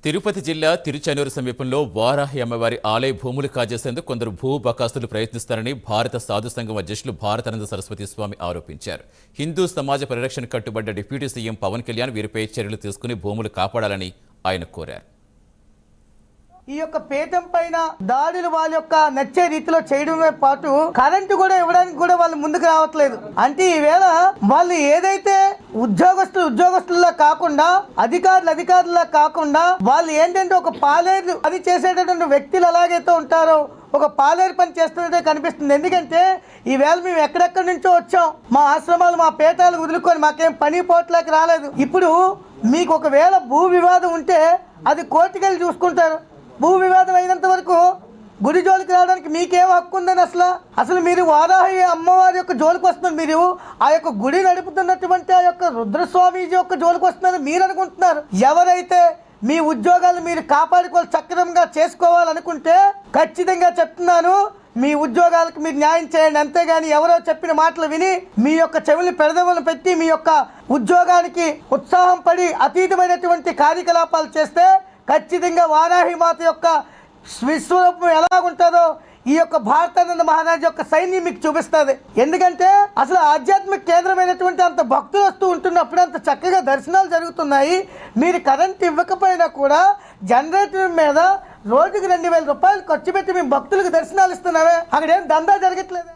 తిరుపతి జిల్లా తిరుచానూరు సమీపంలో వారాహి అమ్మవారి ఆలయ భూములు కాజేసేందుకు కొందరు భూ బకాస్తులు ప్రయత్నిస్తారని భారత సాధు సంఘం అధ్యక్షులు భారతానంద సరస్వతి స్వామి ఆరోపించారు. హిందూ సమాజ పరిరక్షణ కట్టుబడ్డ డిప్యూటీ సీఎం పవన్ కళ్యాణ్ వీరిపై చర్యలు తీసుకుని భూములు కాపాడాలని ఆయన కోరారు. ఈ యొక్క పేదం పైన దాడులు వాళ్ళ యొక్క నచ్చే రీతిలో చేయడమే పాటు కరెంటు కూడా ఇవ్వడానికి కూడా వాళ్ళు ముందుకు రావట్లేదు. అంటే ఈవేళ వాళ్ళు ఏదైతే ఉద్యోగస్తుల్లా కాకుండా అధికారుల్లా కాకుండా వాళ్ళు ఏంటంటే ఒక పాలేరు అది చేసేటటువంటి వ్యక్తులు ఎలాగైతే ఉంటారో ఒక పాలేరు పని చేస్తున్నట్టే కనిపిస్తుంది. ఎందుకంటే ఈవేళ మేము ఎక్కడెక్కడి నుంచో వచ్చాం, మా ఆశ్రమాలు మా పీఠాలు వదులుకొని మాకేం పని పోట్లకి రాలేదు. ఇప్పుడు మీకు ఒకవేళ భూ వివాదం ఉంటే అది కోర్టుకెళ్ళి చూసుకుంటారు. భూ వివాదం అయినంత వరకు గుడి జోలికి రావడానికి మీకేం హక్కు ఉందని అసలు మీరు వారాహి అమ్మవారి యొక్క జోలికి వస్తున్నారు. మీరు ఆ యొక్క గుడి నడుపుతున్నటువంటి ఆ యొక్క రుద్రస్వామీజీ యొక్క జోలికి వస్తున్నారని మీరు అనుకుంటున్నారు. ఎవరైతే మీ ఉద్యోగాలు మీరు కాపాడుకోవాలి సక్రమంగా చేసుకోవాలనుకుంటే ఖచ్చితంగా చెప్తున్నాను, మీ ఉద్యోగాలకు మీరు న్యాయం చేయండి. అంతేగాని ఎవరో చెప్పిన మాటలు విని మీ యొక్క చెవులు పెడదవులు పెట్టి మీ యొక్క ఉద్యోగానికి ఉత్సాహం పడి అతీతమైనటువంటి కార్యకలాపాలు చేస్తే ఖచ్చితంగా వారాహి మాత యొక్క విశ్వరూపం ఎలాగుంటుందో ఈ యొక్క భారతానంద మహారాజ్ యొక్క సైన్యం మీకు చూపిస్తుంది. ఎందుకంటే అసలు ఆధ్యాత్మిక కేంద్రమైనటువంటి అంత భక్తులు వస్తూ ఉంటున్నప్పుడు అంత చక్కగా దర్శనాలు జరుగుతున్నాయి. మీరు కరెంట్ ఇవ్వకపోయినా కూడా జనరేటర్ మీద రోజుకి 2,000 రూపాయలు ఖర్చు పెట్టి మేము భక్తులకు దర్శనాలు ఇస్తున్నామే, అక్కడేం దందా జరగట్లేదు.